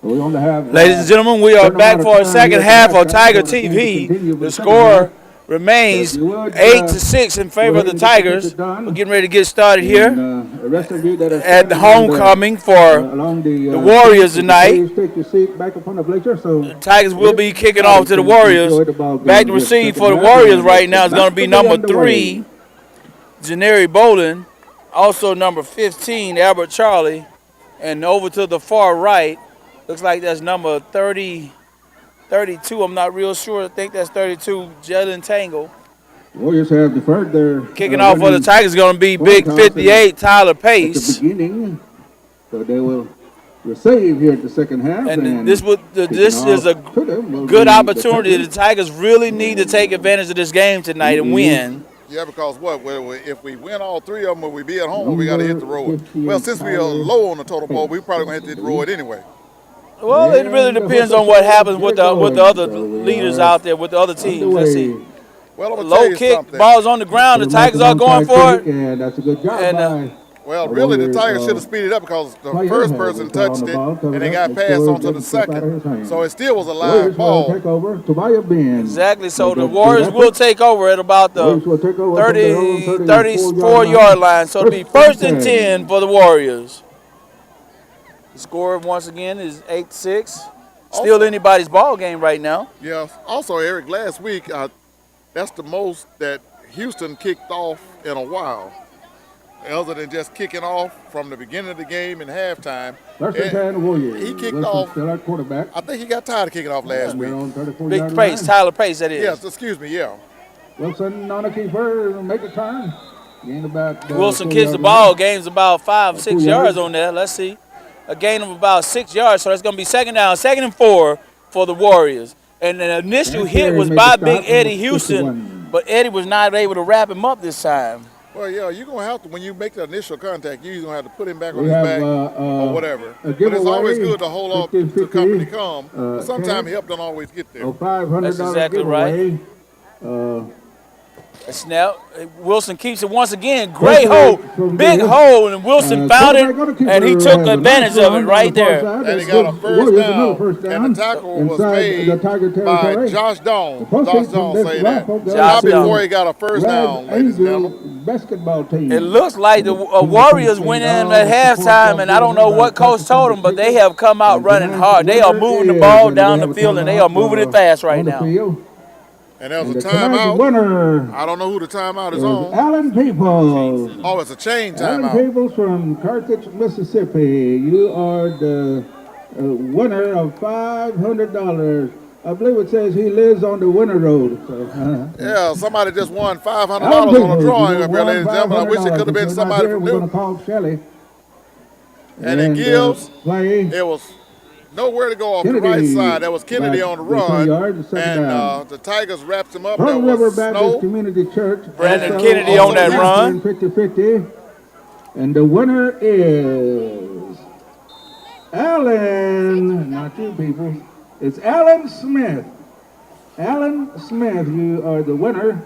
We only have, Ladies and gentlemen, we are back for a second half of Tiger TV. The score remains 8-6 in favor of the Tigers. We're getting ready to get started here at the homecoming for the Warriors tonight. The Tigers will be kicking off to the Warriors. Back to receive for the Warriors right now is going to be number 3, Janeri Bolin. Also number 15, Albert Charlie. And over to the far right, looks like that's number 32. I'm not real sure. I think that's 32, Jalen Tangle. Warriors have deferred their kicking off for the Tigers is going to be big 58, Tyler Pace. So they will receive here at the second half. And this is a good opportunity. The Tigers really need to take advantage of this game tonight and win. Yeah, because if we win all 3 of them, will we be at home or we got to hit the road? Well, since we are low on the total poll, we probably going to hit the road anyway. Well, it really depends on what happens with the other leaders out there, with the other teams. Let's see. Well, low kick, ball's on the ground. The Tigers are going for it. And that's a good job. Well, really, the Tigers should have speeded up because the first person touched it and they got passed on to the second. So it still was a live ball. Exactly. So the Warriors will take over at about the 34-yard line. So it'll be 1st and 10 for the Warriors. The score once again is 8-6. Still anybody's ball game right now. Yeah. Also, Eric, last week that's the most that Houston kicked off in a while. Other than just kicking off from the beginning of the game and halftime. He kicked off. I think he got tired of kicking off last week. Big Pace, Tyler Pace, that is. Yes, excuse me, yeah. Wilson on a keeper, make a turn. Wilson kicks the ball, gains about 5-6 yards on there. Let's see. A gain of about 6 yards, so that's going to be second down, 2nd and 4 for the Warriors. And the initial hit was by Big Eddie Houston, but Eddie was not able to wrap him up this time. Well, yeah, you're going to have to, when you make the initial contact, you're going to have to put him back on his back or whatever. But it's always good to hold up the company calm. Sometimes help don't always get there. That's exactly right. Snap. Wilson keeps it once again. Great hole. Big hole. And Wilson found it, and he took advantage of it right there. And he got a first down. And the tackle was made by Josh Dawn. Josh Dawn say that. Not before he got a first down, ladies and gentlemen. Basketball team. It looks like the Warriors went in at halftime, and I don't know what coach told them, but they have come out running hard. They are moving the ball down the field, and they are moving it fast right now. And there was a timeout. I don't know who the timeout is on. Alan Peoples. Oh, it's a chain timeout. Alan Peoples from Carthage, Mississippi. You are the winner of $500. I believe it says he lives on the winter road. So, yeah, somebody just won $500 on a drawing up here, ladies and gentlemen. I wish it could have been somebody from Newton. Call Shelley. And it gives, it was nowhere to go off the right side. That was Kennedy on the run. And the Tigers wrapped him up. Pearl River Baptist Community Church. Brandon Kennedy on that run. 50-50. And the winner is Alan, not you people. It's Alan Smith. Alan Smith, you are the winner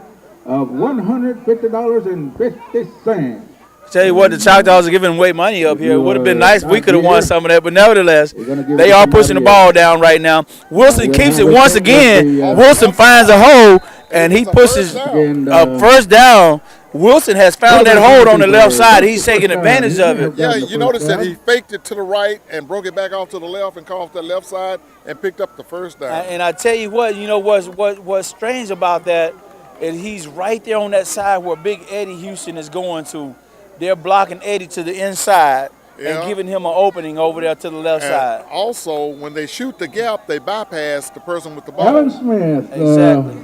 of $150.50. Tell you what, the Choctaws are giving away money up here. It would have been nice if we could have won some of that, but nevertheless, they are pushing the ball down right now. Wilson keeps it once again. Wilson finds a hole, and he pushes a first down. Wilson has found that hold on the left side. He's taking advantage of it. Yeah, you notice that he faked it to the right and broke it back off to the left and caught off the left side and picked up the first down. And I tell you what, what's strange about that is he's right there on that side where Big Eddie Houston is going to. They're blocking Eddie to the inside and giving him an opening over there to the left side. Also, when they shoot the gap, they bypass the person with the ball. Alan Smith. Exactly.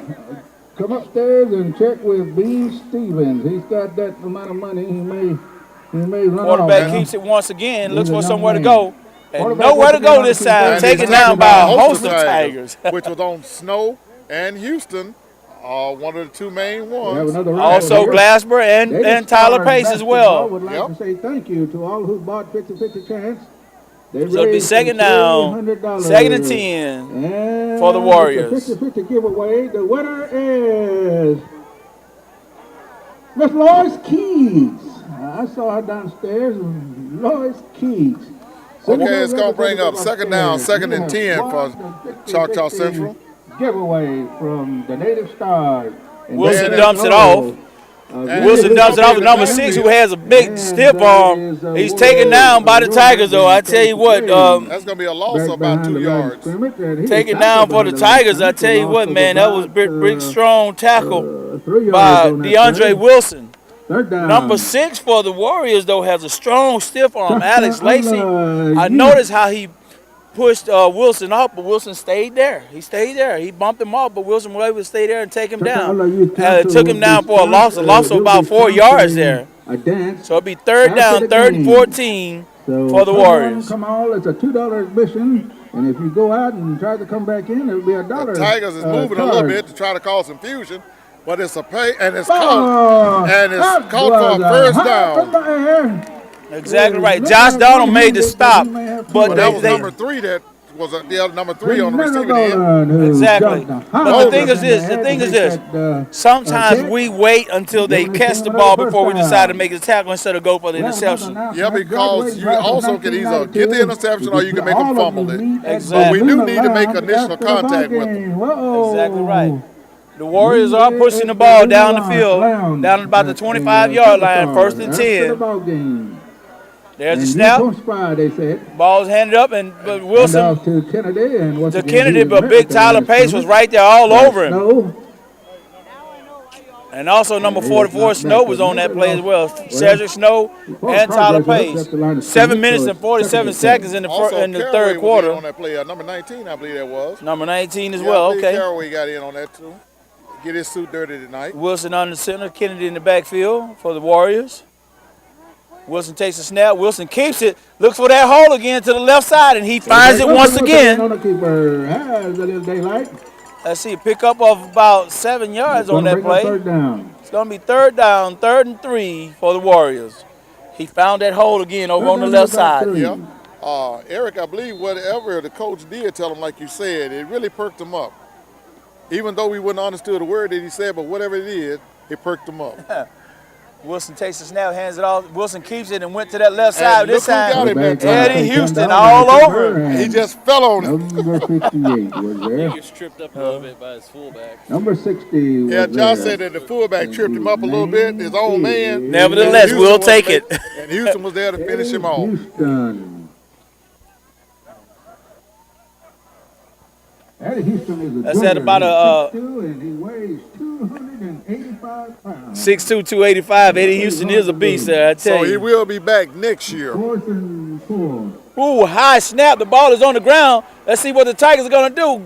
Come upstairs and check with Bean Stevens. He's got that amount of money. He may run Quarterback keeps it once again. Looks for somewhere to go. And nowhere to go this time. Taken down by a host of Tigers. Which was on Snow and Houston. One of the two main ones. Also Glasper and Tyler Pace as well. I would like to say thank you to all who bought 50-50 chance. So it'll be second down, 2nd and 10 for the Warriors. 50-50 giveaway. The winner is Miss Lois Keys. I saw her downstairs. Lois Keys. Okay, it's going to bring up second down, 2nd and 10 for Choctaw Central. Giveaway from the Native Stars. Wilson dumps it off. Wilson dumps it off to number 6, who has a big stiff arm. He's taken down by the Tigers, though. I tell you what, that's going to be a loss of about 2 yards. Taken down for the Tigers. I tell you what, man, that was a big strong tackle by DeAndre Wilson. Number 6 for the Warriors, though, has a strong stiff arm. Alex Lacey. I noticed how he pushed Wilson off, but Wilson stayed there. He stayed there. He bumped him off, but Wilson was able to stay there and take him down. It took him down for a loss of about 4 yards there. So it'll be 3rd down, 3rd and 14 for the Warriors. Come on, it's a $2 admission, and if you go out and try to come back in, it'll be $1. The Tigers is moving a little bit to try to cause confusion, but it's a pay and it's called for a first down. Exactly right. Josh Donald made the stop, but that was number 3 that was the other number 3 on the receiving end. Exactly. But the thing is this. Sometimes we wait until they catch the ball before we decide to make a tackle instead of go for the interception. Yeah, because you also can either get the interception or you can make them fumble it. Exactly. But we do need to make initial contact with them. Exactly right. The Warriors are pushing the ball down the field, down at about the 25-yard line, 1st and 10. There's the snap. Ball's handed up, and Wilson to Kennedy, but big Tyler Pace was right there all over him. And also number 44, Snow, was on that play as well. Cedric Snow and Tyler Pace. 7 minutes and 47 seconds in the 3rd quarter. On that play. Number 19, I believe that was. Number 19 as well, okay. Caraway got in on that too. Get his suit dirty tonight. Wilson on the center, Kennedy in the backfield for the Warriors. Wilson takes the snap. Wilson keeps it. Looks for that hole again to the left side, and he finds it once again. Let's see, a pickup of about 7 yards on that play. It's going to be 3rd down, 3rd and 3 for the Warriors. He found that hole again over on the left side. Yeah. Eric, I believe whatever the coach did tell him, like you said, it really perked him up. Even though we wouldn't understood the word that he said, but whatever it is, it perked him up. Wilson takes the snap, hands it off. Wilson keeps it and went to that left side. This time, Eddie Houston all over him. He just fell on him. Number 58 was there. He gets tripped up a little bit by his fullback. Number 60 was Yeah, Josh there. said that the fullback tripped him up a little bit, his own man. Nevertheless, we'll take it. And Houston was there to finish him off. Houston. Eddie Houston is a That's at about a 6'2", and he weighs 285 pounds. 6'2", 285. Eddie Houston is a beast there, I tell So he you. will be back next year. 4th and 4. Ooh, high snap. The ball is on the ground. Let's see what the Tigers are going to do.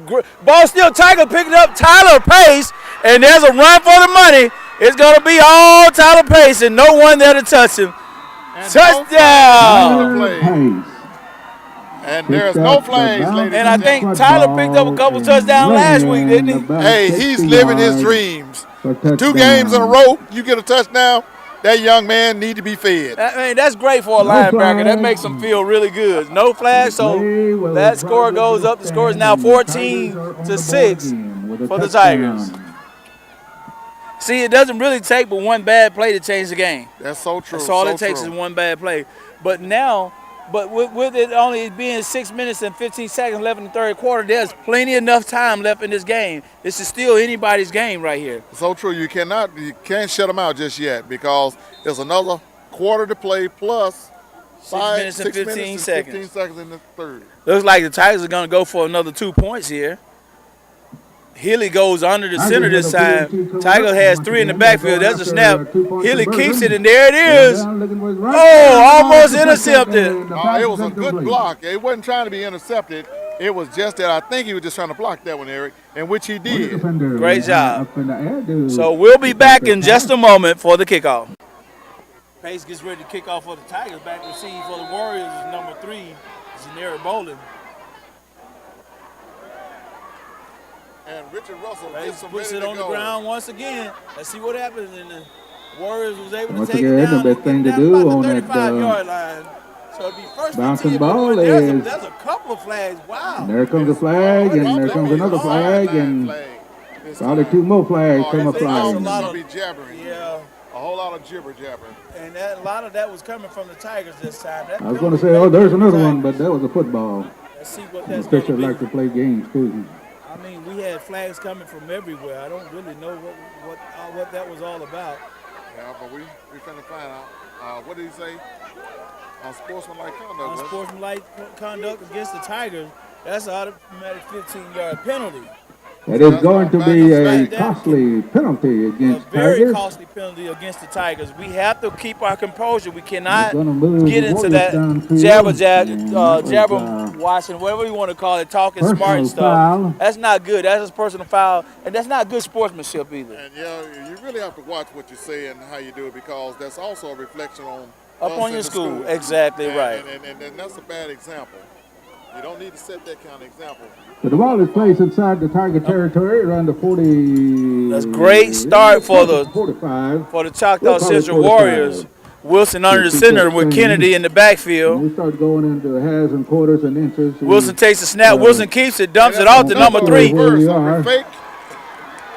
Ball still Tiger picking up Tyler Pace, and there's a run for the money. It's going to be all Tyler Pace and no one there to touch him. And Touchdown! And there's no flags, ladies. And I think Tyler picked up a couple touchdowns last week, didn't he? Hey, he's living his dreams. 2 games in a row, you get a touchdown, that young man need to be fed. I mean, that's great for a linebacker. That makes him feel really good. No flag, so that score goes up. The score is now 14-6 for the Tigers. See, it doesn't really take but one bad play to change the game. That's so true. That's all so it takes true. is one bad play. But now, with it only being 6 minutes and 15 seconds left in the 3rd quarter, there's plenty enough time left in this game. This is still anybody's game right here. So true. You can't shut them out just yet because there's another quarter to play plus 6 minutes and 15 seconds. 15 seconds in the 3rd. Looks like the Tigers are going to go for another 2 points here. Healy goes under the center this time. Tiger has 3 in the backfield. There's a snap. Healy keeps it, and there it is. Oh, almost intercepted. It was a good block. It wasn't trying to be intercepted. It was just that I think he was just trying to block that one, Eric, and which he did. Great job. So we'll be back in just a moment for the kickoff. Pace gets ready to kick off for the Tigers. Back receive for the Warriors is number 3, Zaneri Bolden. And Richard Russell Pace puts it on the ground once again. Let's see what happens. And the Warriors was able to Once take again, it down. the best thing to do on that 35-yard line. So it'll be first bouncing and 10, ball there's is- a couple of flags. Wow. There comes a flag, and there comes another flag, and probably 2 more flags come a It's flying. a lot of be jabbering. Yeah. A whole lot of jibber jabber. And a lot of that was coming from the Tigers this time. I was going to say, oh, there's another one, but that was a football. Let's see what The that's going to officials be. like to play games, too. I mean, we had flags coming from everywhere. I don't really know what that was all about. Yeah, but we finna find out. What did he say? Unsportsmanlike conduct. Unsportsmanlike conduct against the Tigers. That's an automatic 15-yard penalty. That is going to be a costly penalty against A very Tigers. costly penalty against the Tigers. We have to keep our composure. We cannot Gonna move get the into Warriors that downfield, jabber watching, whatever you want to call it, talking smart personal and stuff. foul. That's not good. That's a personal foul, and that's not good sportsmanship either. And you really have to watch what you say and how you do it because that's also a reflection on Up us on in your the school. Exactly right. And that's a bad example. You don't need to set that kind of example. But the ball is placed inside the Tiger territory around the 40. That's great start for the 45. for the Choctaw We'll call it Central 45. Warriors. Wilson under the center with Kennedy in the backfield. We start going into halves and quarters and inches. Wilson takes the snap. Wilson keeps it, dumps it off to number 3. Where we are. Fake,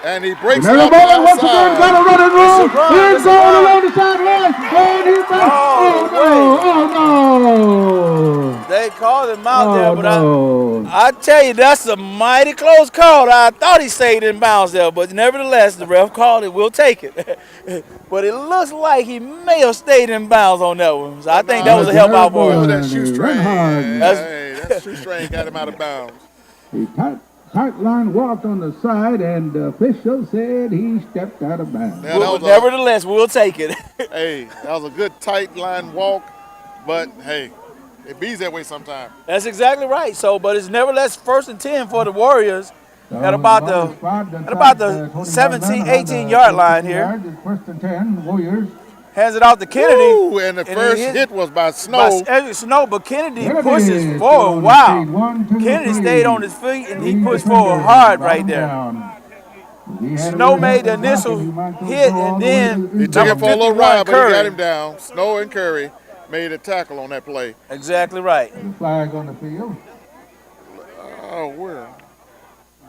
and he breaks And it the up ball once outside. again got a running room. It's a run. He's It's a going run. along the sideline. And he's back. Oh no! They called him out Oh there, but no! I tell you, that's a mighty close call. I thought he stayed in bounds there, but nevertheless, the ref called it. We'll take it. But it looks like he may have stayed in bounds on that one. So I think that was a help out for Oh, him. that shoestring. Run hard. That shoestring got him out of bounds. He tight line walked on the side, and the official said he stepped out of bounds. Now, But nevertheless, we'll take it. hey, that was a good tight line walk, but hey, it bees that way sometimes. That's exactly right. So, but it's nevertheless 1st and 10 for the Warriors at about the 17, 18-yard line here. 1st and 10, Warriors. Hands it out to Kennedy. Ooh, and the And first he hit was by Snow. Snow, but Kennedy Kennedy pushes still forward. on Wow. his feet. 1, 2, Kennedy 3. stayed on his feet, and he 3 pushed defenders forward hard brought right him there. down. He had Snow a made the little initial block, he might go hit, all and the way then to the He took it for a little 51 ride, but he Curry. got him down. Snow and Curry made a tackle on that play. Exactly right. The flag on the field. Oh, where?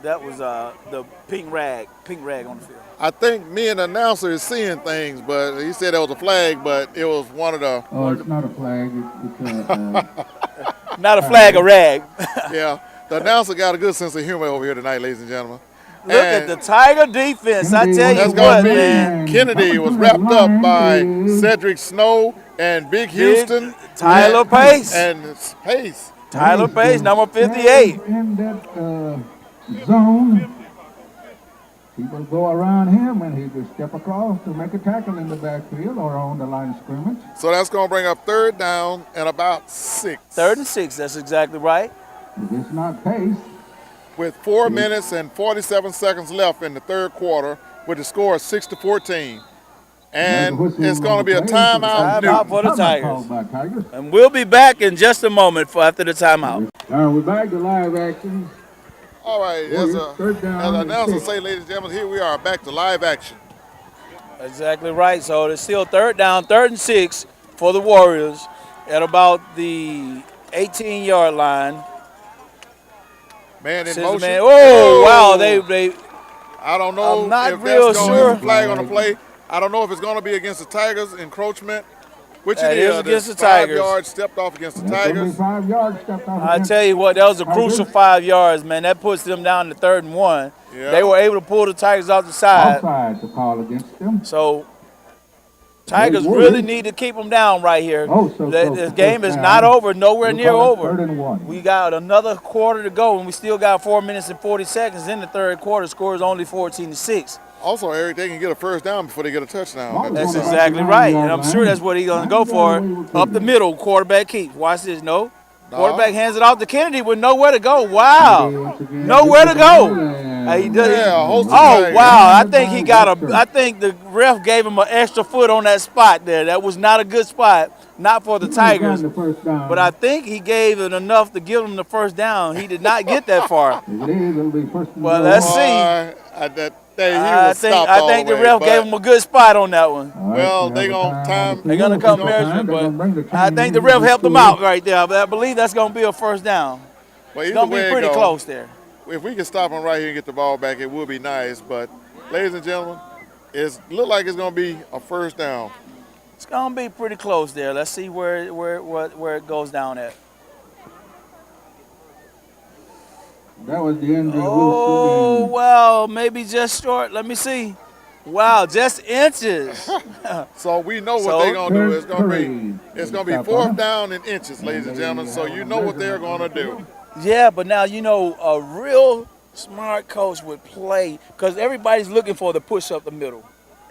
That was the pink rag on the field. I think me and the announcer is seeing things, but he said it was a flag, but it was one of the, Oh, it's not a flag. It's Not a flag, a rag. yeah. The announcer got a good sense of humor over here tonight, ladies and gentlemen. Look at the Tiger defense. I tell you That's what, going to be man. Kennedy was wrapped up by Cedric Snow and Big Houston. Tyler Pace. And Pace. Tyler Pace, number 58. In that zone, people go around him and he will step across to make a tackle in the backfield or on the line of scrimmage. So that's going to bring up 3rd down and about 6. 3rd and 6, that's exactly right. If it's not Pace, With 4 minutes and 47 seconds left in the 3rd quarter, with the score of 6-14. And it's going to be a timeout. Timeout for the Tigers. called by Tigers. And we'll be back in just a moment after the timeout. All right, we're back to live action. All right, as the announcer say, ladies and gentlemen, here we are back to live action. Exactly right. So it's still 3rd down, 3rd and 6 for the Warriors at about the 18-yard line. Man in Scissor motion. man. Oh, wow. They I don't know I'm not if real that's going sure. to be a flag on the play. I don't know if it's going to be against the Tigers encroachment. Which That it is is. against the 5 Tigers. yards stepped off against the That's gonna be Tigers. 5 yards stepped off I against tell you what, that was a crucial 5 yards, man. That puts them down to 3rd and 1. Yeah. They were able to pull the Tigers off the side. offside to call against them. So Tigers They would. really need to keep them down right here. Oh, so This game is first not down. over, nowhere We'll near call it over. 3rd and 1. We got another quarter to go, and we still got 4 minutes and 40 seconds in the 3rd quarter. Score is only 14-6. Also, Eric, they can get a first down before they get a touchdown. That's exactly right, and I'm sure that's what he's going to go for. Up the middle, quarterback keeps. Watch this, no. Quarterback hands it off to Kennedy with nowhere to go. Wow. Nowhere to go. He does. Yeah, a host of Oh, Tigers. wow. I think he got I think the ref gave him an extra foot on that spot there. That was not a good spot, not for the Tigers. But I think he gave it enough to give him the first down. He did not get that far. Well, let's see. I think the ref gave him a good spot on that one. Well, they're going to come measure, but I think the ref helped him out right there. But I believe that's going to be a first down. Well, It's going to be pretty close there. If we can stop them right here and get the ball back, it would be nice. But, ladies and gentlemen, It look like it's going to be a first down. It's gonna be pretty close there. Let's see where it goes down at. That was the end of Oh Wilson. well, maybe just short. Let me see. Wow, just inches. So we know So- what they're going to do. Third It's going to be fourth down in inches, ladies and gentlemen. So you know what they're going to do. Yeah, but now you know a real smart coach would play because everybody's looking for the push up the middle.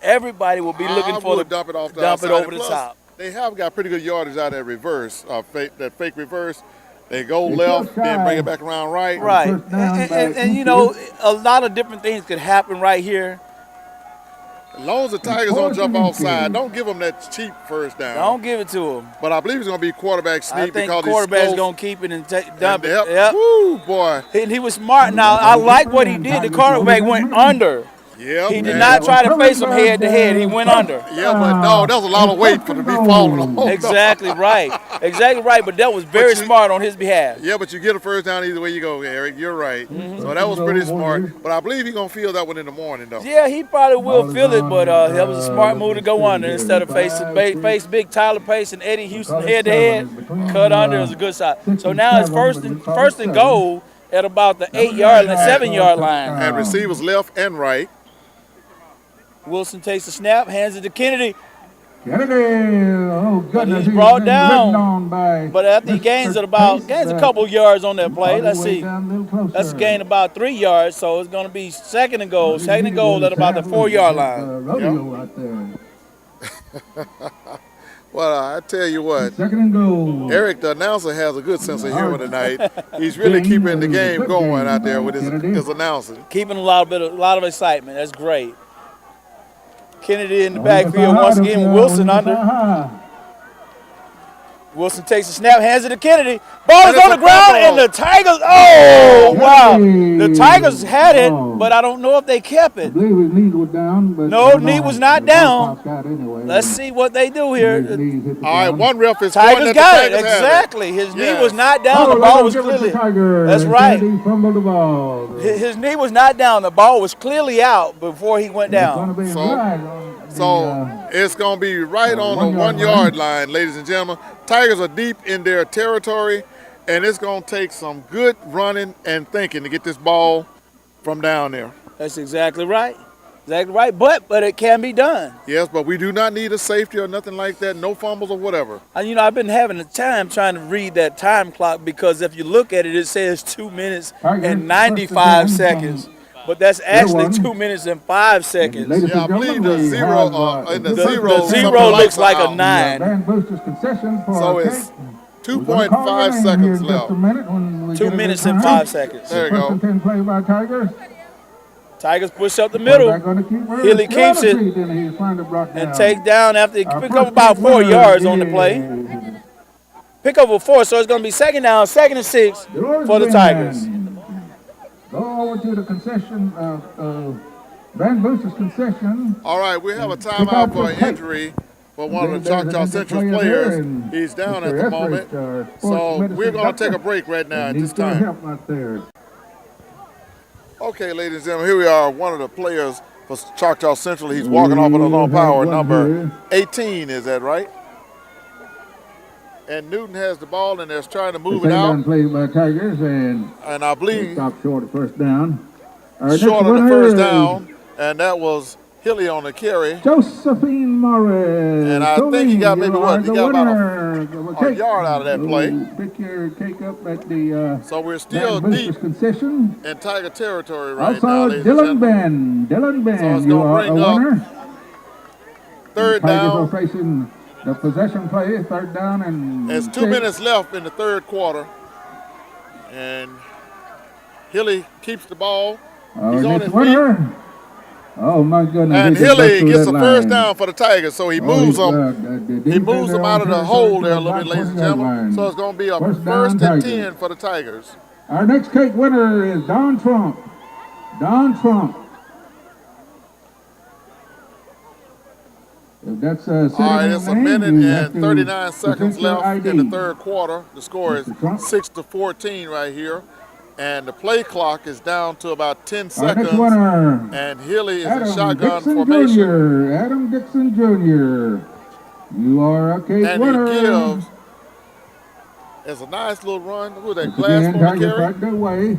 Everybody will be looking for the dump it off the dump it outside. over the Plus, top. They have got pretty good yardage out of that reverse, that fake reverse. They go They left, go then bring it side. back around right. Right, First down and by you know a lot of different things could happen right here. As long as the Tigers don't jump offside, don't give them that cheap first down. Don't give it to him. But I believe it's going to be quarterback I sneak think because quarterback's he's gonna keep it and dump it. Yep. Yep. Woo, boy. He was smart. Now I like what he did. The quarterback went under. Yep. He did and- not try to face him head to head. He went under. Yeah, but no, that was a lot of weight for to be falling on. Exactly right. Exactly right. But that was very But you- smart on his behalf. Yeah, but you get a first down either way you go, Eric. You're right. So that was pretty smart. But I believe he's going to feel that one in the morning, though. Yeah, he probably will feel it, but that was a smart move to go under instead of face big Tyler Pace and Eddie Houston head to head. Cut under is a good shot. So now it's first and goal at about the 7-yard line. And receivers left and right. Wilson takes the snap, hands it to Kennedy, Kennedy, oh goodness, he's brought been down. ridden on by but after he gains a couple yards on that play. Let's see. That's That's gained about 3 yards, so it's going to be second and goal. Second and goal at about the 4-yard line. Rodeo out there. Well, I tell you what, Second and goal. Eric, the announcer, has a good sense of humor tonight. He's really keeping the game going out there with his announcing. Keeping a lot of excitement. That's great. Kennedy in the backfield once again with Wilson under. Wilson takes the snap, hands it to Kennedy. Ball is on the ground, and the Tigers, oh, wow. The Tigers had it, but I don't know if they kept I it. believe his knee was down. But No, knee was not the ball down. popped out anyway. Let's see what they do His here. knees hit the All right, ground. one ref is pointing Tigers that got the it, Tigers have exactly. His knee Yes. was not down, the Oh, ball let was him give it to clearly, Tiger. that's right. Kennedy fumbled the ball. His knee was not down, the ball was clearly out before he went It's gonna down. be So- right on the, So it's going to be right on the 1 1 yard yard line, ladies and gentlemen. Tigers are deep in their territory, and it's going to take some good running and thinking to get this ball from down there. That's exactly right. Exactly right, but it can be done. Yes, but we do not need a safety or nothing like that, no fumbles or whatever. And I've been having a time trying to read that time clock because if you look at it, it says 2 minutes and 95 seconds. But that's actually one. 2 minutes and 5 seconds. Ladies Yeah, I and believe gentlemen, the we zero, have, in the the zero, The something zero looks like out. a 9. Van Boosters concession for So a it's cake. We're gonna call 2.5 your name here seconds in just left. a minute when we 2 get a minutes good and time. 5 seconds. There you First go. and 10 play by Tigers. Tigers push up the Quarterback middle gonna keep running. Hilly Still on keeps the it feet, and he's finally brought down. and take down after he Our pick first up about kick 4 winner yards on the play. is Pick up a 4, so it's going to be second down, second and 6 Dolores for the Van. Tigers. Go over to the concession Van Boosters concession. All right, we have a timeout for an injury for one of the Choctaw Central players. He's down at the moment. So we're going to take a break right now at this time. Help out there. Okay, ladies and gentlemen, here we are. One of the players for Choctaw Central. He's walking off with a low power. Number 18, is that right? And Newton has the ball and they're trying to move it Second out. play by Tigers, and And I believe stop short of first down. Our next short of the winner first is down, and that was Hilly on the carry. Josephine Morris. And I think he got maybe you what? are He the got about winner. a yard out of that play. Pick your cake up at the So we're still Van Boosters deep concession. in Tiger territory right Also, now, ladies and Dylan gentlemen. Ben. Dylan Ben, So it's you gonna are a bring up winner. Third Tigers down. are facing the possession play, third down, and There's 2 6. minutes left in the third quarter. And Hilly keeps the ball. Our He's on next his winner. Oh my goodness! And he just Hilly busted through gets that the first line. down for the Tigers, so he Oh, moves he's, them. the He moves them defender out of the on hole there a territory little bit, to ladies and about gentlemen. 20-yard So line. it's going to be a First down, first and Tigers. 10 for the Tigers. Our next cake winner is Don Trump. Don Trump. If that's All right, it's a minute and 39 seconds present your left in ID. the third quarter. The score is Mr. Trump. 6-14 right here. And the play clock is down to about 10 Our seconds. next winner, And Healy is Adam in shotgun Dixon formation. Jr. Adam Dixon Jr. You are a case And winner. he gives, it's a nice little run. Look at that Once glass again, on the Tigers carry. fight their way.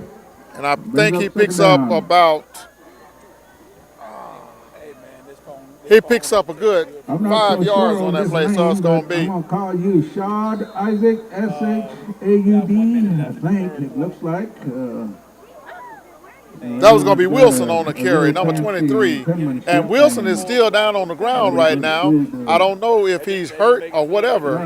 And I Brings think up he second picks up down. about, he picks up a good I'm not 5 so yards sure on that this play, so name, it's going to but I'm be. going to call you Shad Isaac, S-H-A-U-D, I think it looks like. That was going to be Wilson on the carry, number 23. And Wilson is still down on the ground right now. I don't know if he's hurt or whatever.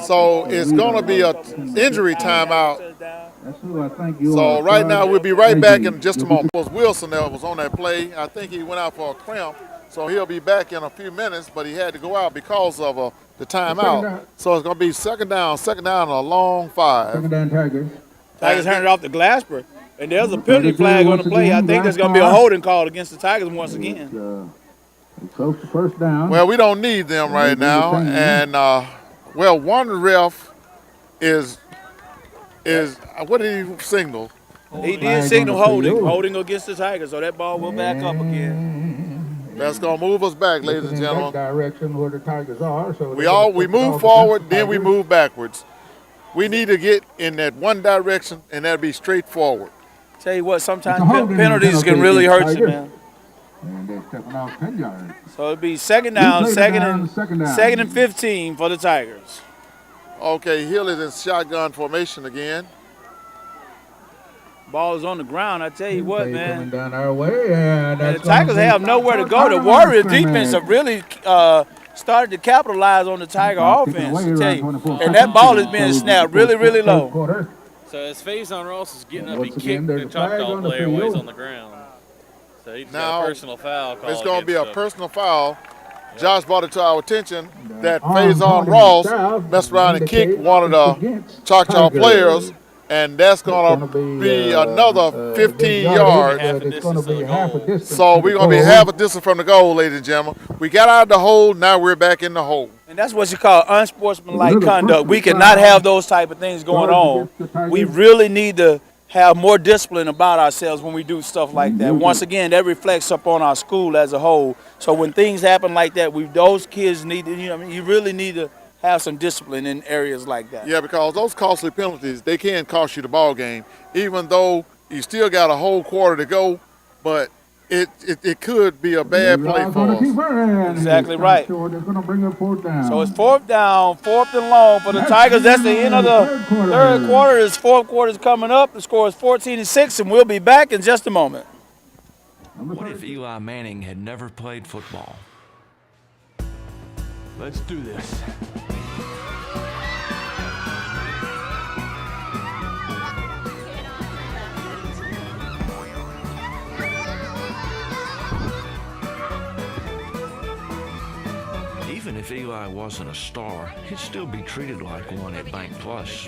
So it's going to be an injury timeout. That's who I think you So are. right now Shad we'll be right back Isaac. in just a moment. It was Wilson that was on that play. I think he went out for a cramp. So he'll be back in a few minutes, but he had to go out because of the timeout. So it's going to be second down and a long 5. Second down, Tigers. Tigers handed off to Glasper. And there's a penalty flag on the play. I think there's going to be a holding call against the Tigers once again. Close to first down. Well, we don't need them right now. And, well, one ref is what did he signal? He did signal holding against the Tigers, so that ball will back up again. That's going to move us back, ladies and gentlemen. That direction where the Tigers are. So We move forward, then we move backwards. We need to get in that one direction, and that'll be straight forward. Tell you what, sometimes penalties can really hurt you, man. And they're stepping off 10 yards. So it'll be second and 15 for the Tigers. Okay, Hill is in shotgun formation again. Ball is on the ground. I tell you what, man. Coming down our way, and the Tigers have nowhere to go. The Warriors defense have really started to capitalize on the Tiger offense. I tell you. And that ball is being snapped really, really low. So as Faison Ross is getting up, he Once again, kicked the there's a flag Choctaw on the player field. while he's on the ground. So he just got a personal foul call. It's going to be a against him. personal foul. Josh brought it to our attention that Faison Ross messed around and kicked one of the Choctaw players, and that's going to be another 15 yards. So we're going to be half a distance from the goal, ladies and gentlemen. We got out of the hole, now we're back in the hole. And that's what you call unsportsmanlike conduct. We cannot have those type of things going on. We really need to have more discipline about ourselves when we do stuff like that. Once again, that reflects upon our school as a whole. So when things happen like that, those kids need to, you really need to have some discipline in areas like that. Yeah, because those costly penalties, they can cost you the ball game, even though you still got a whole quarter to go, but it could be a bad play for us. Exactly right. They're going to bring up fourth down. So it's fourth down, fourth and long for the Tigers. That's the end of the third quarter. This fourth quarter is coming up. The score is 14-6, and we'll be back in just a moment. What if Eli Manning had never played football? Let's do this. Even if Eli wasn't a star, he'd still be treated like one at Bank Plus.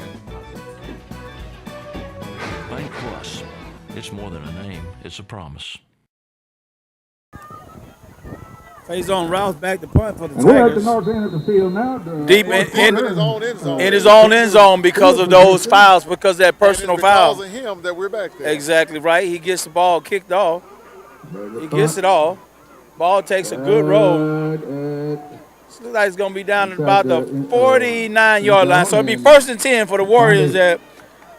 Bank Plus. It's more than a name, it's a promise. Faison Rouse back to punt for the We're at the Tigers. north end of the field now. Deep in his own end zone because of those fouls, because of that personal foul. Because of him that we're back there. Exactly right. He gets the ball kicked off. He gets it off. Ball takes a good roll. Looks like it's going to be down at about the 49-yard line. So it'll be first and 10 for the Warriors at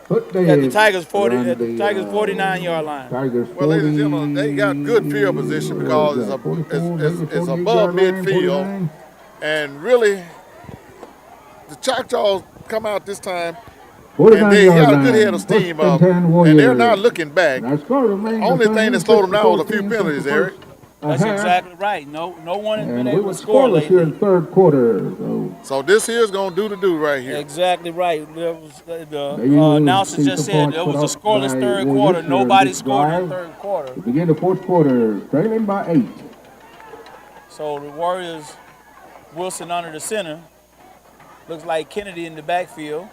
the Tigers' 49-yard line. Well, ladies and gentlemen, they got good field position because it's above midfield. And really, the Choctaws come out this time, and they got a good head of steam up, and they're not looking back. Only thing that slowed them down was a few penalties, Eric. That's exactly right. No one has been able to score lately. Here in third quarter. So this here is going to do right here. Exactly right. The announcer just said it was a scoreless third quarter. Nobody scored in the third quarter. We begin the fourth quarter, trailing by 8. So the Warriors, Wilson under the center. Looks like Kennedy in the backfield.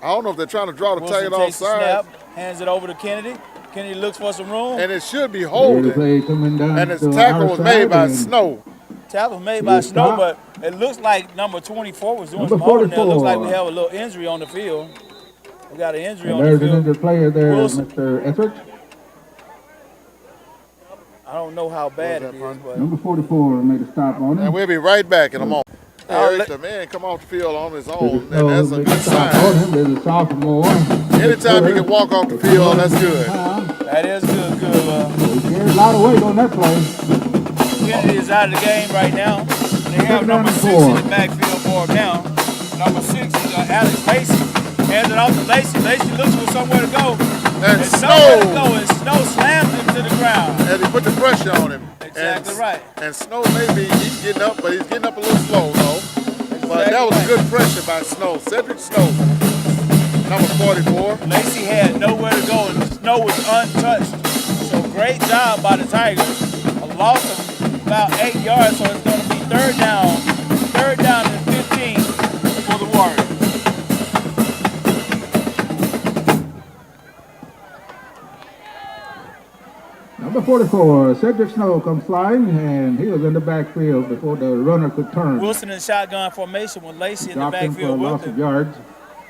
I don't know if they're trying to draw the Wilson tag takes the offside. snap, hands it over to Kennedy. Kennedy looks for some room. And it should be holding. And his tackle was made by Snow. Tackle was made by Snow, but It looks like number 24 was doing Number some holding there. It looks like 44. we have a little injury on the field. We got an injury And on the there's an field. injured player there, Wilson. Mr. Etheridge. I don't know how bad it is, but Number 44 made a stop on him. And we'll be right back in a moment. Eric, let- the man come off the field on his There's own, and that's a made good stop sign. on him. There's a sophomore. Anytime you can walk off the field, that's good. that is good. He carried a lot of weight on that play. Kennedy is out of the game right now. They have number 6 in the backfield for him now. Number 6 is Alex Lacey. Hands it off to Lacey. Lacey looks for somewhere to go. And There's somewhere to Snow, go, and Snow slams him to the ground. and he put the pressure on him. Exactly and, right. And Snow he's getting up, but he's getting up a little slow though. But that was good pressure by Snow. Cedric Snow, number 44. Lacey had nowhere to go, and Snow was untouched. So great job by the Tigers. A loss of about 8 yards, so it's going to be third down and 15 for the Warriors. Number 44, Cedric Snow comes flying, and he was in the backfield before the runner could turn. Wilson in shotgun formation with Lacey in the Dropped him for a backfield loss with of him. yards.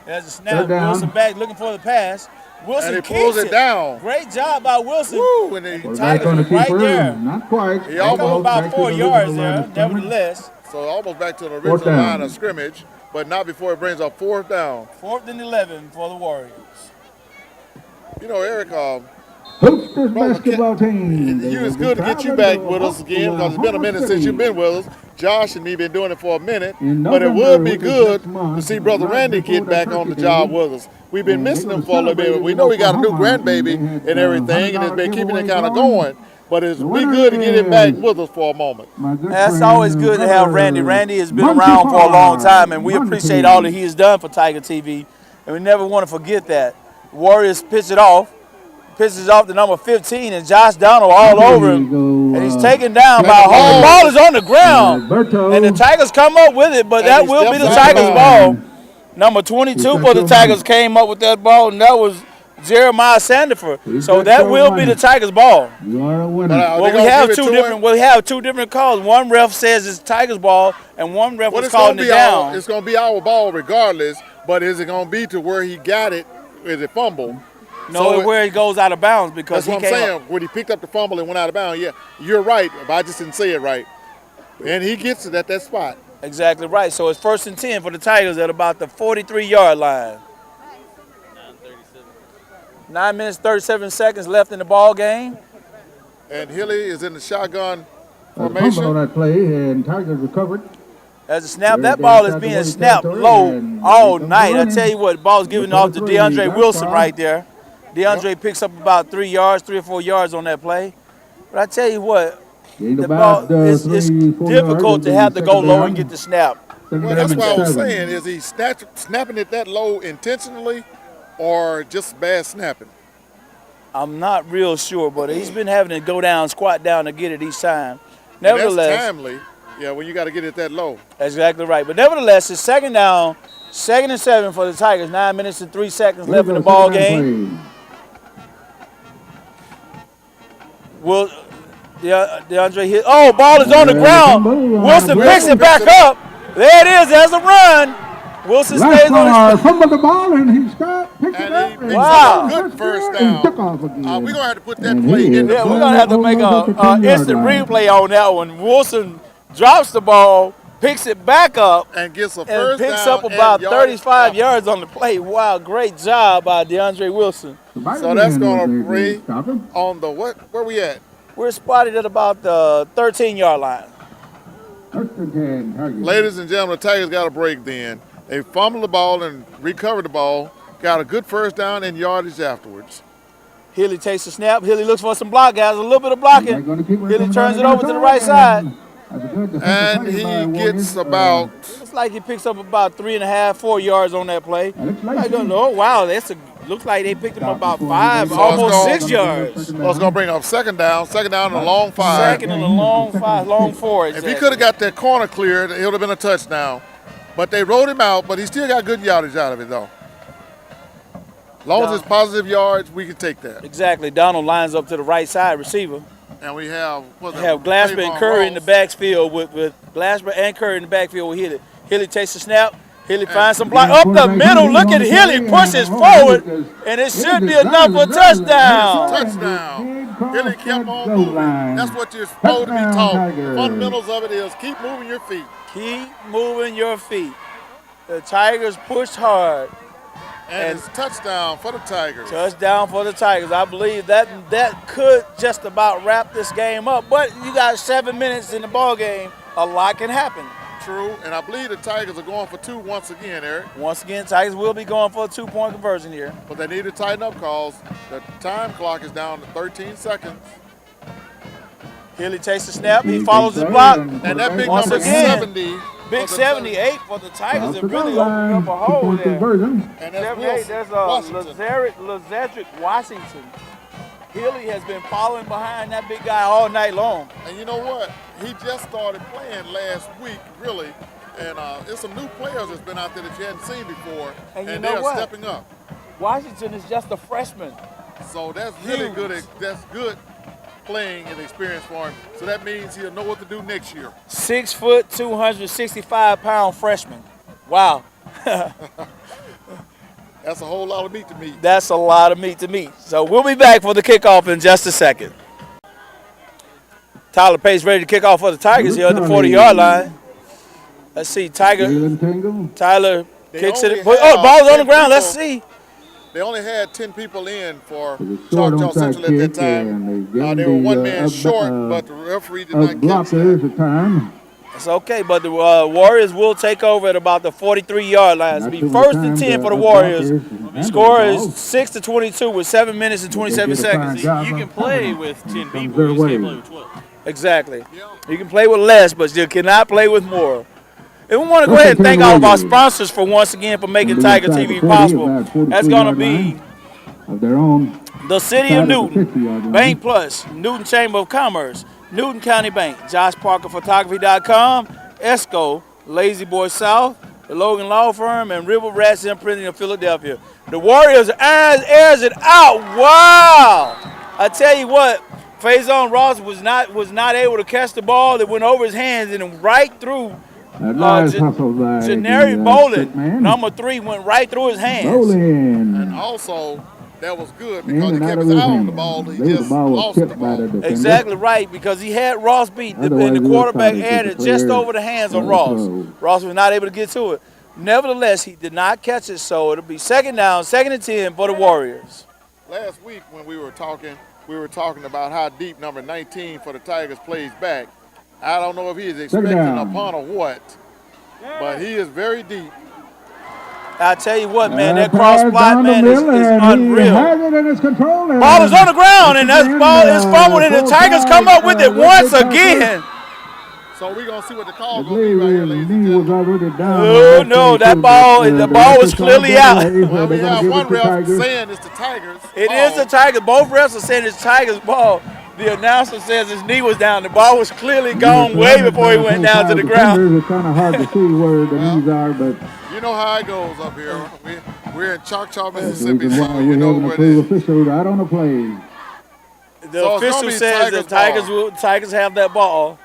There's a snap. Third down. Wilson back looking for the pass. Wilson And he kicks pulls it down. Great job by Wilson. Woo! And he, Quarterback on the Tigers right keeper, there. not quite. He They come almost about back to 4 the yards original line there, of scrimmage. nevertheless. so almost back to the Fourth original down. line of scrimmage, but not before it brings up 4th down. 4th and 11 for the Warriors. You know, Eric, Hoopsters basketball team. you it's good to get you back with us again because it's been a minute since you've been with us. Josh and me been doing it for a minute, In but it November, would be which is good next month, to see Brother right Randy before get the back on the turkey job day. with us. We've been And missing they him gonna for a little bit. celebrate We in know we got a new Oklahoma. grandbaby They had, and everything, and it's been $100 keeping it giveaway kind of going. going. But it's The be winner good to get him back is with us for a moment. my good That's friend, always good to have Randy. brother Randy has been Monty around for a long Parr. time, and we Monty. appreciate all that he has done for Tiger TV, and we never want to forget that. Warriors pitch it off. Pitches off to number 15, and Josh Donald all over him. And he's taken down by a home. The ball is on the ground. Alberto. And the Tigers come up with it, but that he will be the steps out of Tigers' ball. Number 22 for the Tigers came up with that ball, and that was Jeremiah Sandiford. So that will be the Tigers' ball. You are a winner. But, Well, they we gonna have give it two to different. him? We have two different calls. One ref says it's Tigers' ball, and one ref Well, was it's gonna calling it be our, down. it's gonna be our ball regardless. But is it gonna be to where he got it? Is it fumble? No, So where it goes out of bounds because That's he what I'm came saying. When he picked up the fumble and went out of bounds, yeah, you're right. But I just didn't say it right. And he gets it at that spot. Exactly right. So it's 1st and 10 for the Tigers at about the 43-yard line. 9 minutes, 37 seconds left in the ball game. And Hilly is in the shotgun Fumble on formation. that play, and Tigers recovered. As a snap, Very that good ball is inside the being 40 snapped territory, low and all he comes night. I running. tell you what, the ball's given Number off to 3, DeAndre that's Wilson fine. right there. DeAndre picks up about 3 or 4 yards on that play. But I tell you what, Gained the ball, about, it's 3, 4 difficult yards, to have to go second low down. and get the snap. Second Well, down that's and what I was 7. saying. Is he snapping it that low intentionally or just bad snapping? I'm not real sure, but he's been having to go down, squat down to get it each time. And that's Nevertheless, timely. Yeah, when you got to get it that low. exactly right. But nevertheless, it's 2nd down, 2nd and 7 for the Tigers. 9 minutes and 3 seconds left in the ball game. Will DeAndre hit? Oh, ball is on the ground. Wilson picks it back up. There it is. There's a run. Wilson stays on his feet. Fumbled the ball, and he picked it And up. he picks Wow. up a good first And took down. off again. We're going to have to put that And play he in is the Yeah, we're going gonna have to almost make at the a 10-yard instant line. replay on that one. Wilson drops the ball, picks it back up, and gets a and first picks down up about and 35 yards on the play. Wow, great job by DeAndre Wilson. So that's going to to bring on the what? Where we at? We're spotted at about the 13-yard line. Ladies and gentlemen, the Tigers got a break then. They fumbled the ball and recovered the ball. Got a good first down and yardage afterwards. Hilly takes a snap. Hilly looks for some block, guys. A little bit of blocking. Hilly turns it over to the right side. And he gets about Looks like he picks up about 3.5, 4 yards on that play. like Oh, wow. Looks like they picked him up about 5, So almost it's 6 yards. well, it's going to bring up second down and a long 5. 2nd and a long 5, long 4. If he could have got that corner cleared, it would have been a touchdown. But they rode him out, but he still got good yardage out of it, though. As long as it's positive yards, we can take that. Exactly. Donald lines up to the right side receiver. And we have Glasper and Curry in the backfield with Glasper and Curry in the backfield with Hilly. Hilly takes the snap. Hilly finds some block up the middle. Look at Hilly pushes forward, and it should be enough for a touchdown. Touchdown. Hilly kept on moving. That's what you're supposed to be taught. Fundamentals of it is keep moving your feet. Keep moving your feet. The Tigers pushed hard. And it's touchdown for the Tigers. Touchdown for the Tigers. I believe that could just about wrap this game up. But you got 7 minutes in the ball game. A lot can happen. True, and I believe the Tigers are going for 2 once again, Eric. Once again, Tigers will be going for a 2-point conversion here. But they need to tighten up because the time clock is down to 13 seconds. Hilly takes the snap. He follows the block. And that big number 70. Big 78 for the Tigers. It really opened up a hole there. And that's 78, there's Lazardrick Washington. Hilly has been following behind that big guy all night long. And you know what? He just started playing last week, really. And there's some new players that's been out there that you hadn't seen before. And they're stepping up. Washington is just a freshman. So that's really good. That's good playing and experience for him. So that means he'll know what to do next year. 6 foot, 265-pound freshman. Wow. That's a whole lot of meat to meat. That's a lot of meat to meat. So we'll be back for the kickoff in just a second. Tyler Pace ready to kick off for the Tigers here at the 40-yard line. Let's see, Tyler kicks it. Oh, the ball's on the ground. Let's see. They only had 10 people in for Choctaw Central at that time. They were one man short, but the referee did not catch that. It's okay, but the Warriors will take over at about the 43-yard line. It'll be 1st and 10 for the Warriors. The score is 6-22 with 7 minutes and 27 seconds. You can play with 10 people. You just can't play with 12. Exactly. You can play with less, but you cannot play with more. And we want to go ahead and thank all of our sponsors for once again for making Tiger TV possible. That's going to be the City of Newton, Bank Plus, Newton Chamber of Commerce, Newton County Bank, JoshParkerPhotography.com, ESCO, Lazy Boy South, the Logan Law Firm, and River Rats Imprinting of Philadelphia. The Warriors airs it out. Wow! I tell you what, Faison Ross was not able to catch the ball. It went over his hands and right through. Janari Bolin, number 3, went right through his hands. And also, that was good because he kept his eye on the ball. He just lost the ball. Exactly right, because he had Ross beat, and the quarterback had it just over the hands of Ross. Ross was not able to get to it. Nevertheless, he did not catch it, so it'll be 2nd down, 2nd and 10 for the Warriors. Last week when we were talking about how deep number 19 for the Tigers plays back. I don't know if he is expecting a punt or what, but he is very deep. I tell you what, man, that cross plot, man, is unreal. Ball is on the ground, and that ball is fumbled, and the Tigers come up with it once again. So we're going to see what the call is going to be right here, ladies and gentlemen. Oh, no, the ball was clearly out. Well, we have one ref saying it's the Tigers' ball. It is the Tigers. Both refs are saying it's Tigers' ball. The announcer says his knee was down. The ball was clearly gone way before he went down to the ground. It's kind of hard to see where the knees are, but you know how it goes up here. We're in Choctaw, Mississippi, so you know where it is. Official out on the play. The official says the Tigers have that ball.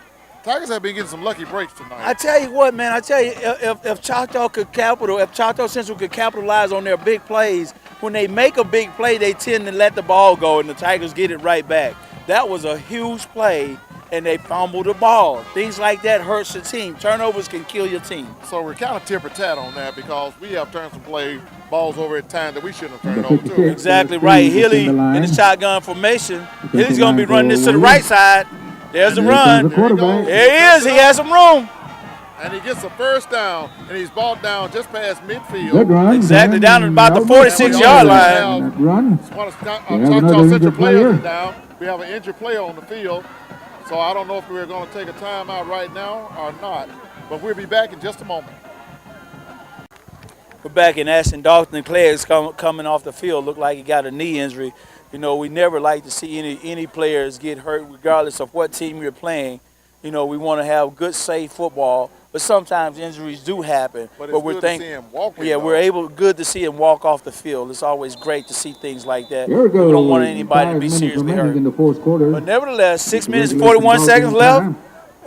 Tigers have been getting some lucky breaks tonight. I tell you what, man. If Choctaw Central could capitalize on their big plays, when they make a big play, they tend to let the ball go, and the Tigers get it right back. That was a huge play, and they fumbled the ball. Things like that hurts the team. Turnovers can kill your team. So we're kind of tip-or-tat on that because we have turned some balls over at times that we shouldn't have turned over to. Exactly right. Hilly in the shotgun formation. Hilly's going to be running this to the right side. There's the run. There he is. He has some room. And he gets a 1st down, and he's brought down just past midfield. Exactly, down at about the 46-yard line. One of Choctaw Central players is down. We have an injured player on the field, so I don't know if we're going to take a timeout right now or not, but we'll be back in just a moment. We're back in Ashton. Dalton Clay is coming off the field. Looked like he got a knee injury. You know, we never like to see any players get hurt regardless of what team you're playing. You know, we want to have good, safe football. but sometimes injuries do happen. But it's we're good to see him walking. Yeah, good to see him walk off the field. It's always great to see things like that. Here we go. We don't want anybody to be 5 minutes seriously remaining hurt. in the fourth quarter. But nevertheless, 6 minutes and Regulation 41 ball seconds game left, time.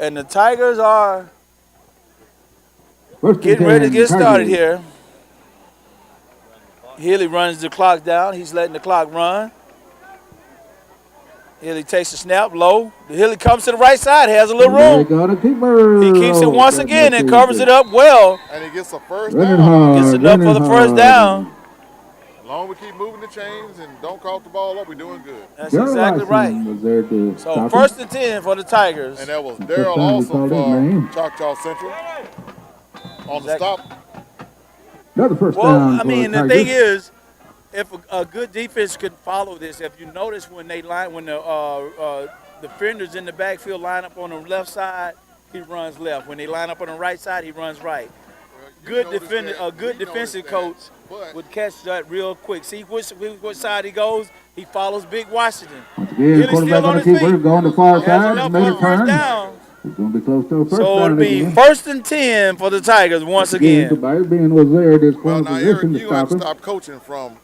and the Tigers are First and getting ready to 10, get started Tigers. here. Healy runs the clock down. He's letting the clock run. Healy takes the snap low. Healy comes to the right side, has a little They room. got a keeper. He keeps it once That again and makes covers it up well. And he gets a first Running down. hard. Gets enough for the running first hard. down. As long as we keep moving the chains and don't cough the ball up, we're doing good. That's Darrell exactly right. Larson was there to So stop first and 10 for the Tigers. And that was First Darrell time we Lawson called his for name. Choctaw Central on the Exactly. stop. Another first Well, down. I mean, for the Tigers. thing is, if a good defense could follow this, if you notice when the defenders in the backfield line up on the left side, he runs left. When they line up on the right side, he runs right. Good defender, a good defensive coach would catch that real quick. See which side he goes. He follows Big Washington. Once again, Healy's quarterback still on on the his keeper feet. going to far Has side. enough Made for a the first turn. down. It's going to be close to a first So down it'll be again. first and 10 for the Tigers once again. Tobias Bean was there. This Well, corner now, Eric, position to you have stop to him. stop coaching from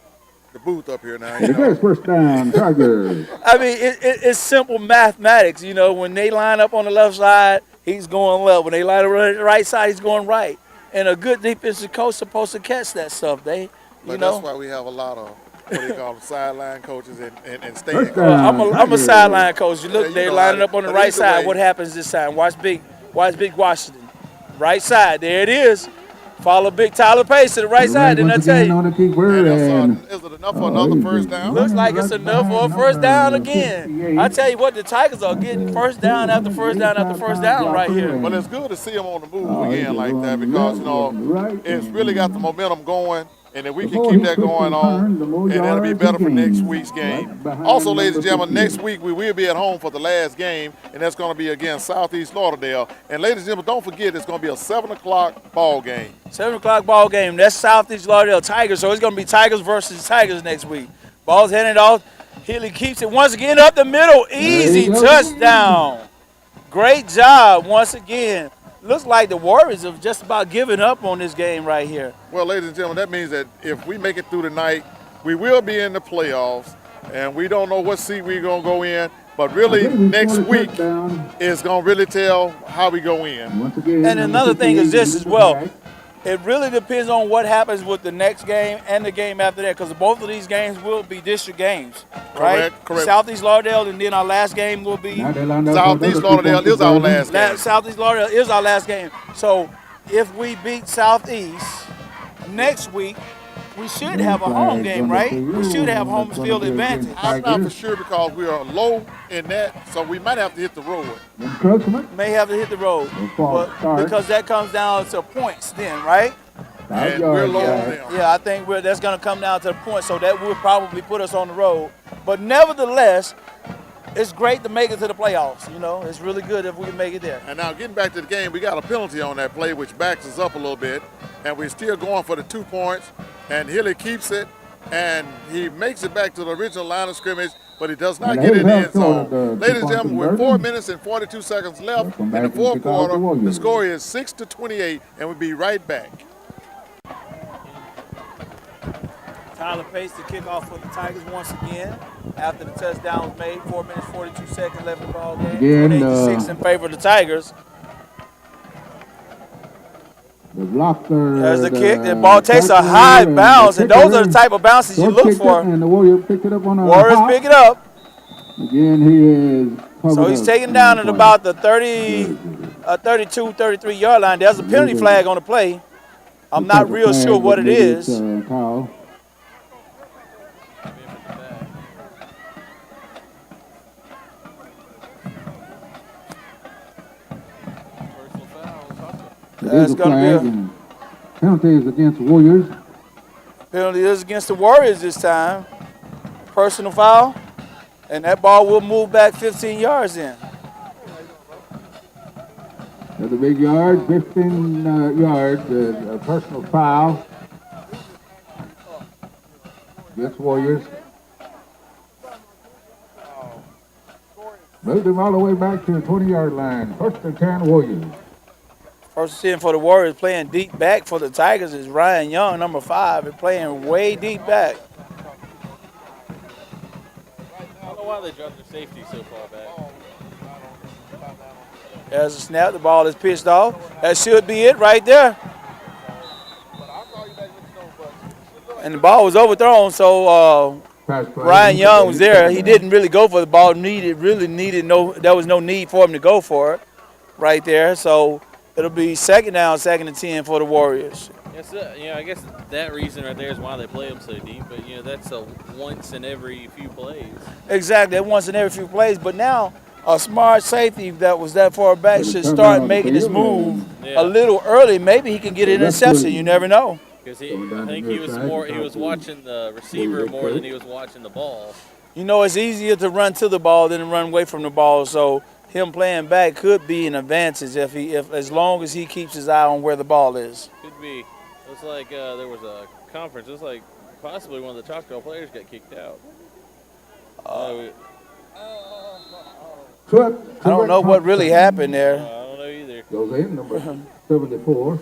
the booth up here now. And You it gets know. first down, Tigers. I mean, it's simple mathematics. You know, when they line up on the left side, he's going left. When they line up on the right side, he's going right. And a good defensive coach supposed to catch that stuff. You But know. that's why we have a lot of what they call sideline coaches and stand First coaches. down. I'm a sideline coach. You look, Yeah, they you know lining how- up on the but right either side. way- What happens this time? Watch Big Washington. Right side. There it is. Follow Big Tyler Pace to the right side. Didn't I Once tell again you? on the keeper. And And is it enough for another first down? Looks like it's enough for a first down again. I tell you what, the Tigers are getting first down after first down after first down right here. But it's good to see them on the move Oh, again he's like that going because, left, you know, going right, it's and- really got the momentum going. And if we The can more keep he that twists going and on, turns, the more and that'll be yards better he for next gains. week's game. Right behind Also, number ladies and gentlemen, 15. next week we will be at home for the last game, and that's going to be against Southeast Lauderdale. And ladies and gentlemen, don't forget it's going to be a 7 o'clock ball game. 7 o'clock ball game. That's Southeast Lauderdale Tigers. So it's going to be Tigers versus Tigers next week. Ball's handed off. Healy keeps it once again up the middle. Easy you go. touchdown. Great job once again. Looks like the Warriors have just about given up on this game right here. Well, ladies and gentlemen, that means that if we make it through tonight, we will be in the playoffs, and we don't know what seed we're going to go in, but really next week is going to really tell how we go in. Once again, And number another thing is 58 this is as well. back. It really depends on what happens with the next game and the game after that, because both of these games will be district games, right? Correct. Southeast Lauderdale, and then our last game will be Now they lined up Southeast for another Lauderdale is our two-point last game. Southeast Lauderdale is our last game. So if we beat Southeast next week, we should have a home game, right? We should have home field advantage. I'm not for sure because we are low in that, so we might have to hit the road. Encroachment. May have to hit the road, false but start. because that comes down to points then, right? 5 And we're yards low on back. them. Yeah, I think that's going to come down to the point, so that will probably put us on the road. But nevertheless, it's great to make it to the playoffs. You know, it's really good if we can make it there. And now getting back to the game, we got a penalty on that play, which backs us up a little bit. And we're still going for the 2 points. And Healy keeps it, and he makes it back to the original line of scrimmage, but he does not And get in the he'll end zone. have the Ladies and 2-point gentlemen, with conversion. 4 minutes and 42 seconds left Come in back the and fourth kick off the quarter, the Warriors. score is 6-28, and we'll be right back. Tyler Pace to kick off for the Tigers once again after the touchdown was made. 4 minutes, 42 seconds left in the ball game. Again, 28-6 in favor of the Tigers. The blocker. There's the kick. The ball takes a high bounce, and those are the type of bounces you look for. And the Warrior picked it up on a Warriors hop. pick it up. Again, he is. So he's taken down at about the 32, 33 yard line. There's a penalty flag on the play. I'm not real sure what it is. Kyle. Personal foul. That's going to be a penalty is against the Warriors. penalty is against the Warriors this time. Personal foul. And that ball will move back 15 yards in. Another big yard, 15 yards, a personal foul. Against Warriors. Moved him all the way back to the 20-yard line. First and 10 Warriors. First and 10 for the Warriors, playing deep back for the Tigers is Ryan Young, number 5, and playing way deep back. I don't know why they dropped their safety so far back. There's a snap. The ball is pitched off. That should be it right there. And the ball was overthrown, so Ryan Young was there. He didn't really go for the ball. There was no need for him to go for it right there. So it'll be second down, 2nd and 10 for the Warriors. Yes, I guess that reason right there is why they play them so deep. But that's a once in every few plays. Exactly, once in every few plays. But now a smart safety that was that far back should start making his move a little early. Maybe he can get an interception. You never know. Because I think he was watching the receiver more than he was watching the ball. It's easier to run to the ball than to run away from the ball. So him playing back could be an advantage if as long as he keeps his eye on where the ball is. Could be. Looks like there was a conference. Looks like possibly one of the Choctaw players got kicked out. I don't know what really happened there. I don't know either. Goes in, number 74.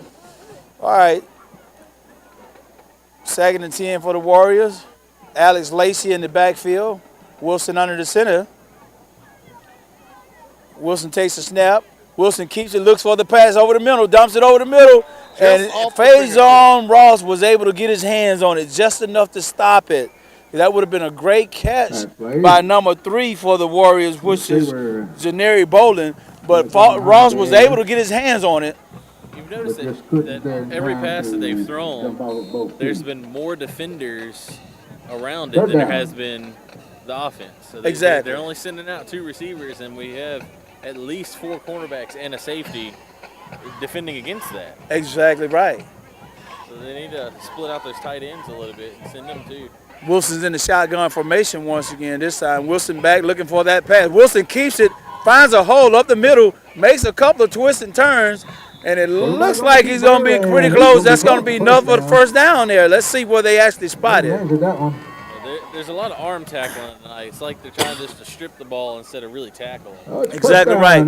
All right. 2nd and 10 for the Warriors. Alex Lacey in the backfield. Wilson under the center. Wilson takes a snap. Wilson keeps it, looks for the pass over the middle, dumps it over the middle, and Faison Ross was able to get his hands on it just enough to stop it. That would have been a great catch by number 3 for the Warriors, which is Janeri Bolin. But Ross was able to get his hands on it. You've noticed that every pass that they've thrown, there's been more defenders around it than there has been the offense. So Exactly. They're only sending out 2 receivers, and we have at least 4 cornerbacks and a safety defending against that. Exactly right. So they need to split out those tight ends a little bit and send them too. Wilson's in the shotgun formation once again. This time, Wilson back looking for that pass. Wilson keeps it, finds a hole up the middle, makes a couple of twists and turns, and it looks like he's going to be pretty close. That's going to be enough for the first down there. Let's see where they actually spot it. There's a lot of arm tackling tonight. It's like they're trying just to strip the ball instead of really tackle. Exactly right.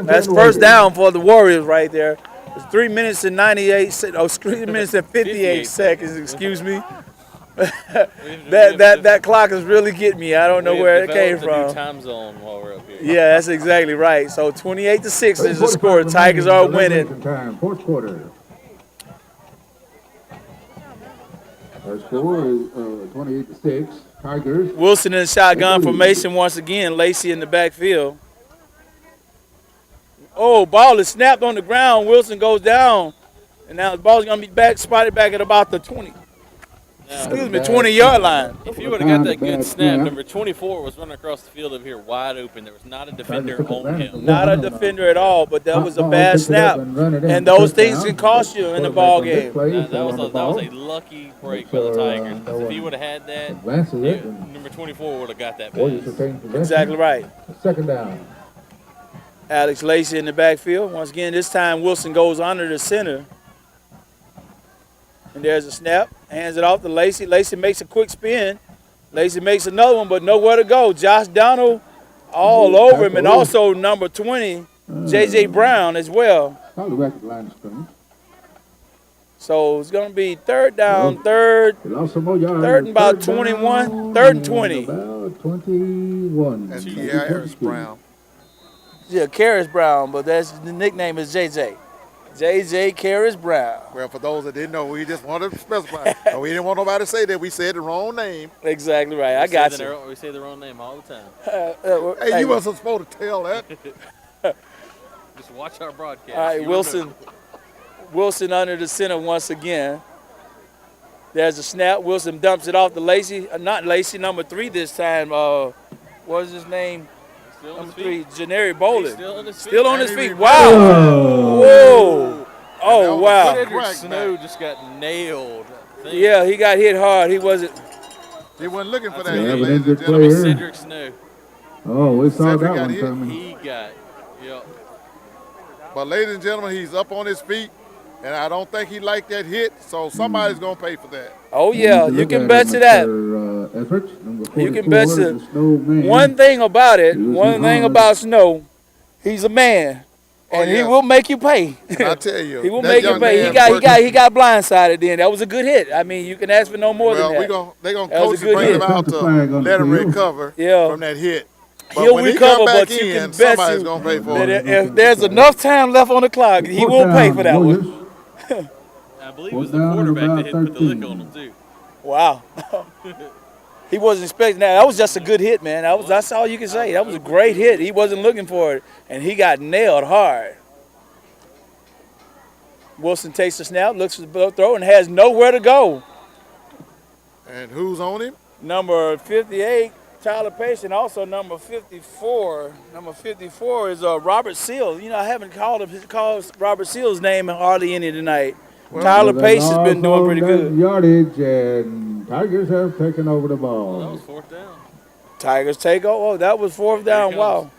That's first down for the Warriors right there. It's 3 minutes and 3 minutes and 58 seconds, excuse me. that clock is really getting me. I don't know where it came from. New time zone while we're up here. Yeah, that's exactly right. So 28-6 is the score. Tigers are winning. Fourth quarter. Our score is 28-6. Tigers. Wilson in the shotgun formation once again. Lacey in the backfield. Oh, ball is snapped on the ground. Wilson goes down, and now the ball's gonna be spotted back at about the 20. Excuse me, 20-yard line. If you would have got that good snap, number 24 was running across the field over here wide open. There was not a defender on him. Not a defender at all, but that was a bad snap. And those things can cost you in the ball game. That was a lucky break by the Tigers. Because if he would have had that, number 24 would have got that pass. Exactly right. Second down. Alex Lacey in the backfield. Once again, this time Wilson goes under the center. And there's a snap. Hands it off to Lacey. Lacey makes a quick spin. Lacey makes another one, but nowhere to go. Josh Donald all over him, and also number 20, J.J. Brown as well. So it's going to be third down, third and about 21, third and 20. About 21. That's Harris Brown. Yeah, Karras Brown, but the nickname is J.J. J.J. Karras Brown. Well, for those that didn't know, we just wanted to specify. We didn't want nobody to say that we said the wrong name. Exactly right. I got you. We say the wrong name all the time. Hey, you wasn't supposed to tell that. Just watch our broadcast. All right, Wilson under the center once again. There's a snap. Wilson dumps it off to Lacey. Not Lacey, number 3 this time. What is his name? Number 3, Janeri Bolin. Still on his feet. Wow. Whoa. Oh, wow. Cedric Snow just got nailed. Yeah, he got hit hard. He wasn't looking for that. Ladies and gentlemen. Cedric Snow. Oh, we saw that one hit. coming. He got, yep. But ladies and gentlemen, he's up on his feet, and I don't think he liked that hit, so somebody's going to pay for that. Oh, yeah, you can bet you that. You can bet you. One thing about Snow, he's a man, And yes. he will make you pay. I tell you, he will that make you young pay. man He got blindsided then. That was a good hit. I mean, you can ask for no more than that. Well, they're going to That was coach a good bring hit. him out to let him recover from that hit. But He'll when recover, he come back but you can in, bet somebody's going to pay for that it. if there's enough time left on the clock, he will pay for that one. I believe it was the quarterback that put the lick on him, too. Wow. He wasn't expecting that. That was just a good hit, man. That's all you can say. That was a great hit. He wasn't looking for it, and he got nailed hard. Wilson takes the snap, looks for the throw, and has nowhere to go. And who's on him? Number 58, Tyler Pace, and also number 54. Number 54 is Robert Seals. You know, I haven't called Robert Seals' name hardly any tonight. Well, Tyler Pace has been doing pretty good. Yardage, and Tigers have taken over the ball. That was 4th down. Tigers take over. Oh, that was 4th down. Wow.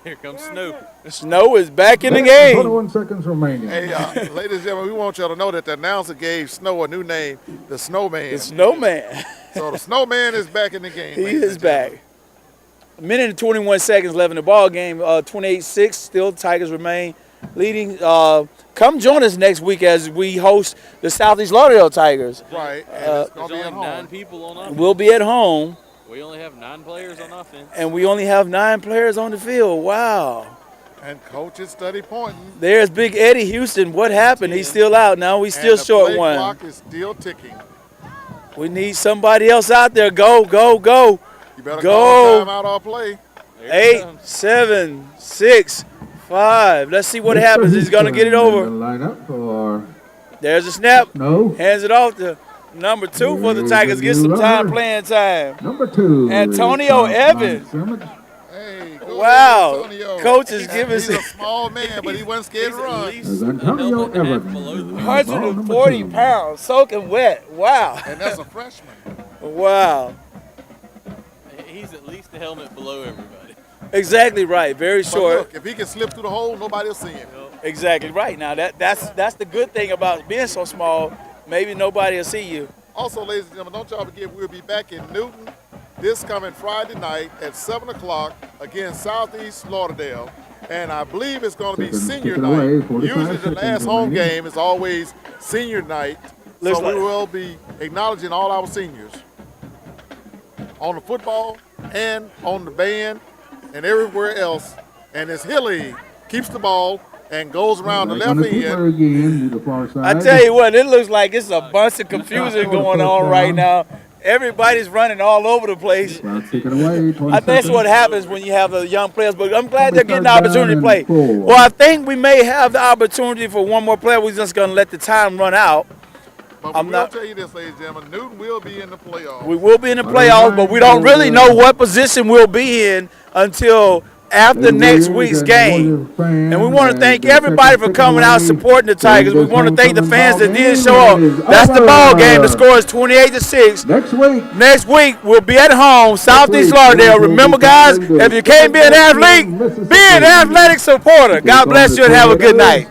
Here comes Snow. Snow is back in the game. 21 seconds remaining. Hey, ladies and gentlemen, we want y'all to know that the announcer gave Snow a new name, the Snowman. The Snowman. So the Snowman is back in the game. He is back. A minute and 21 seconds left in the ball game. 28-6. Still, Tigers remain leading. Come join us next week as we host the Southeast Lauderdale Tigers. Right. And it's going to be at home. 9 people on offense. We'll be at home. We only have 9 players on offense. And we only have 9 players on the field. Wow. And coaches study pointing. There's Big Eddie Houston. What happened? He's still out now. We still short one. The clock is still ticking. We need somebody else out there. Go, go, go. You better call time out or play. 8, 7, 6, 5. Let's see what happens. He's going to get it over. There's a snap. No. Hands it off to number 2 for the Tigers. Get some playing time. Number 2. Antonio Evans. Hey, wow. Antonio. Coach is giving He's a small man, but he wasn't scared to run. Antonio Evans. 140 pounds, soaking wet. Wow. And that's a freshman. Wow. He's at least a helmet below everybody. Exactly right. Very short. Look, if he can slip through the hole, nobody will see him. Exactly right. Now that's the good thing about being so small. Maybe nobody will see you. Also, ladies and gentlemen, don't y'all forget we'll be back in Newton this coming Friday night at 7 o'clock against Southeast Lauderdale. And I believe it's going to be senior night. Usually the last home game is always senior night. So we will be acknowledging all our seniors on the football and on the band and everywhere else. And as Hilly keeps the ball and goes around the left end. I tell you what, it looks like it's a bunch of confusion going on right now. Everybody's running all over the place. I think that's what happens when you have the young players, but I'm glad they're getting the opportunity to play. Well, I think we may have the opportunity for one more player. We're just going to let the time run out. But we will tell you this, ladies and gentlemen, Newton will be in the playoffs. We will be in the playoffs, but we don't really know what position we'll be in until after next week's game. And we want to thank everybody for coming out supporting the Tigers. We want to thank the fans that did show up. That's the ball game. The score is 28-6. Next week we'll be at home, Southeast Lauderdale. Remember, guys, if you can't be an athlete, be an athletic supporter. God bless you and have a good night.